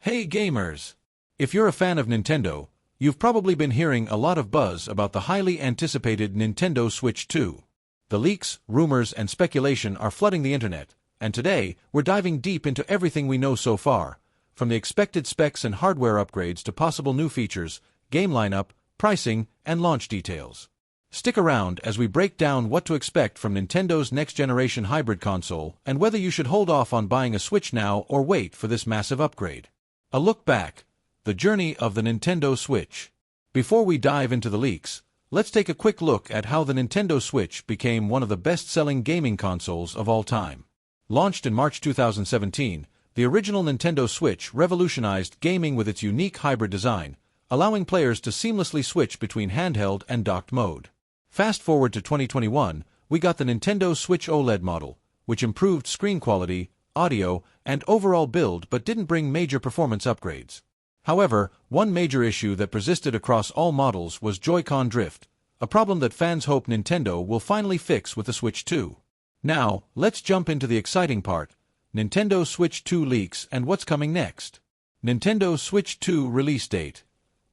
Hey gamers! If you're a fan of Nintendo, you've probably been hearing a lot of buzz about the highly anticipated Nintendo Switch 2. The leaks, rumors, and speculation are flooding the internet, and today we're diving deep into everything we know so far, from the expected specs and hardware upgrades to possible new features, game lineup, pricing, and launch details. Stick around as we break down what to expect from Nintendo's next-generation hybrid console and whether you should hold off on buying a Switch now or wait for this massive upgrade. A look back, the journey of the Nintendo Switch. Before we dive into the leaks, let's take a quick look at how the Nintendo Switch became one of the best-selling gaming consoles of all time. Launched in March 2017, the original Nintendo Switch revolutionized gaming with its unique hybrid design, allowing players to seamlessly switch between handheld and docked mode. Fast forward to 2021, we got the Nintendo Switch OLED model, which improved screen quality, audio, and overall build but didn't bring major performance upgrades. However, one major issue that persisted across all models was Joy-Con drift, a problem that fans hope Nintendo will finally fix with the Switch 2. Now, let's jump into the exciting part, Nintendo Switch 2 leaks and what's coming next. Nintendo Switch 2 release date.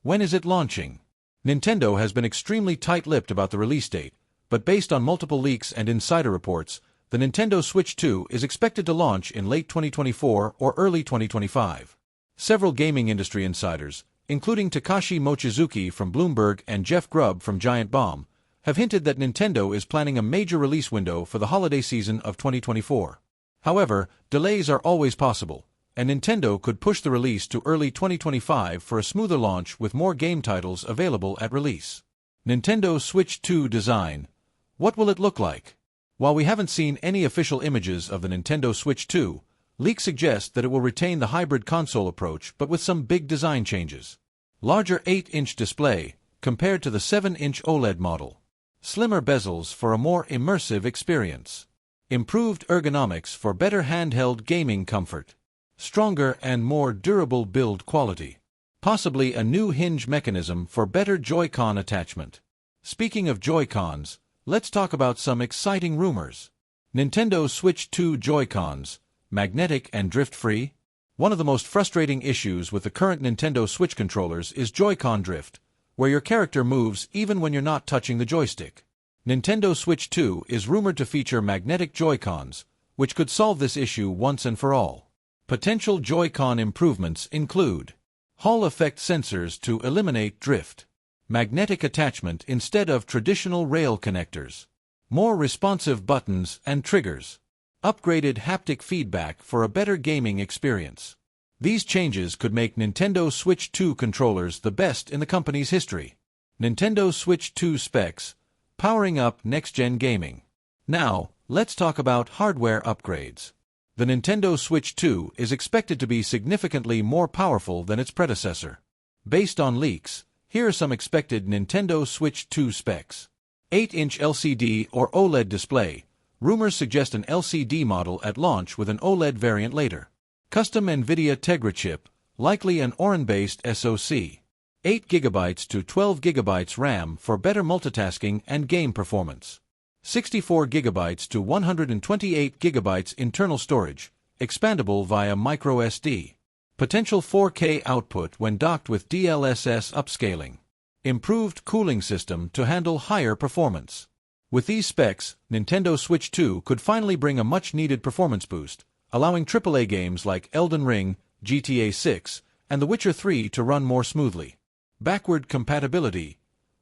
When is it launching? Nintendo has been extremely tight-lipped about the release date, but based on multiple leaks and insider reports, the Nintendo Switch 2 is expected to launch in late 2024 or early 2025. Several gaming industry insiders, including Takashi Mochizuki from Bloomberg and Jeff Grubb from Giant Bomb, have hinted that Nintendo is planning a major release window for the holiday season of 2024. However, delays are always possible, and Nintendo could push the release to early 2025 for a smoother launch with more game titles available at release. Nintendo Switch 2 design. What will it look like? While we haven't seen any official images of the Nintendo Switch 2, leaks suggest that it will retain the hybrid console approach but with some big design changes. Larger 8-inch display, compared to the 7-inch OLED model. Slimmer bezels for a more immersive experience. Improved ergonomics for better handheld gaming comfort. Stronger and more durable build quality. Possibly a new hinge mechanism for better Joy-Con attachment. Speaking of Joy-Cons, let's talk about some exciting rumors. Nintendo Switch 2 Joy-Cons, magnetic and drift-free? One of the most frustrating issues with the current Nintendo Switch controllers is Joy-Con drift, where your character moves even when you're not touching the joystick. Nintendo Switch 2 is rumored to feature magnetic Joy-Cons, which could solve this issue once and for all. Potential Joy-Con improvements include Hall effect sensors to eliminate drift. Magnetic attachment instead of traditional rail connectors. More responsive buttons and triggers. Upgraded haptic feedback for a better gaming experience. These changes could make Nintendo Switch 2 controllers the best in the company's history. Nintendo Switch 2 specs, powering up next-gen gaming. Now, let's talk about hardware upgrades. The Nintendo Switch 2 is expected to be significantly more powerful than its predecessor. Based on leaks, here are some expected Nintendo Switch 2 specs. 8-inch LCD or OLED display. Rumors suggest an LCD model at launch with an OLED variant later. Custom NVIDIA Tegra chip, likely an Orin-based SoC. 8GB to 12GB RAM for better multitasking and game performance. 64GB to 128GB internal storage, expandable via microSD. Potential 4K output when docked with DLSS upscaling. Improved cooling system to handle higher performance. With these specs, Nintendo Switch 2 could finally bring a much-needed performance boost, allowing AAA games like Elden Ring, GTA 6, and The Witcher 3 to run more smoothly. Backward compatibility.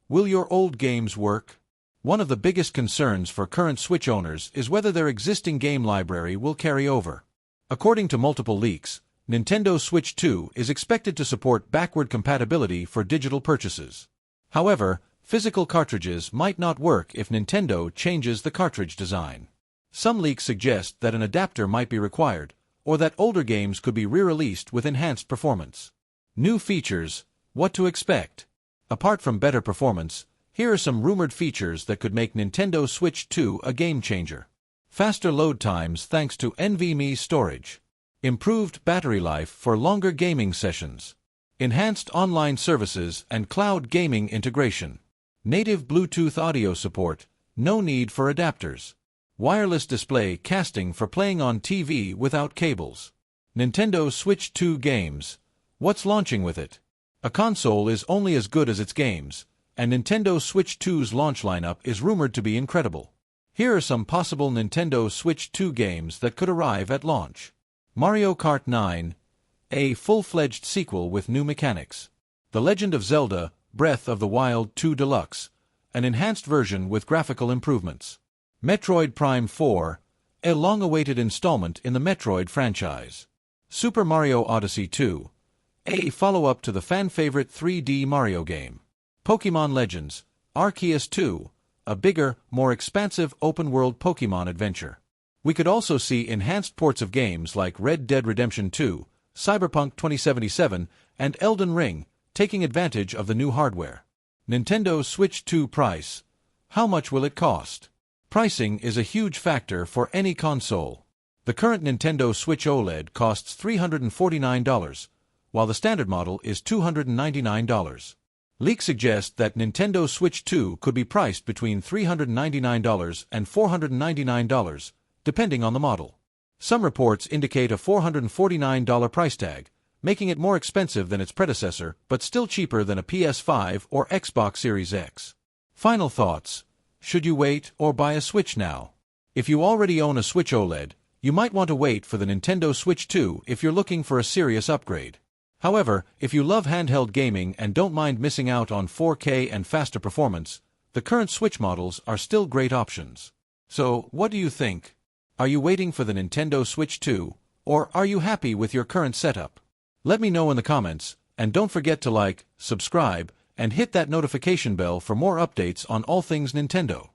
Will your old games work? One of the biggest concerns for current Switch owners is whether their existing game library will carry over. According to multiple leaks, Nintendo Switch 2 is expected to support backward compatibility for digital purchases. However, physical cartridges might not work if Nintendo changes the cartridge design. Some leaks suggest that an adapter might be required, or that older games could be re-released with enhanced performance. New features, what to expect? Apart from better performance, here are some rumored features that could make Nintendo Switch 2 a game-changer. Faster load times thanks to NVMe storage. Improved battery life for longer gaming sessions. Enhanced online services and cloud gaming integration. Native Bluetooth audio support, no need for adapters. Wireless display casting for playing on TV without cables. Nintendo Switch 2 games. What's launching with it? A console is only as good as its games, and Nintendo Switch 2's launch lineup is rumored to be incredible. Here are some possible Nintendo Switch 2 games that could arrive at launch. Mario Kart 9, a full-fledged sequel with new mechanics. The Legend of Zelda, Breath of the Wild 2 Deluxe, an enhanced version with graphical improvements. Metroid Prime 4, a long-awaited installment in the Metroid franchise. Super Mario Odyssey 2, a follow-up to the fan-favorite 3D Mario game. Pokémon Legends, Arceus 2, a bigger, more expansive open-world Pokémon adventure. We could also see enhanced ports of games like Red Dead Redemption 2, Cyberpunk 2077, and Elden Ring, taking advantage of the new hardware. Nintendo Switch 2 price. How much will it cost? Pricing is a huge factor for any console. The current Nintendo Switch OLED costs $349, while the standard model is $299. Leaks suggest that Nintendo Switch 2 could be priced between $399 and $499, depending on the model. Some reports indicate a $449 price tag, making it more expensive than its predecessor but still cheaper than a PS5 or Xbox Series X. Final thoughts. Should you wait or buy a Switch now? If you already own a Switch OLED, you might want to wait for the Nintendo Switch 2 if you're looking for a serious upgrade. However, if you love handheld gaming and don't mind missing out on 4K and faster performance, the current Switch models are still great options. So, what do you think? Are you waiting for the Nintendo Switch 2, or are you happy with your current setup? Let me know in the comments, and don't forget to like, subscribe, and hit that notification bell for more updates on all things Nintendo.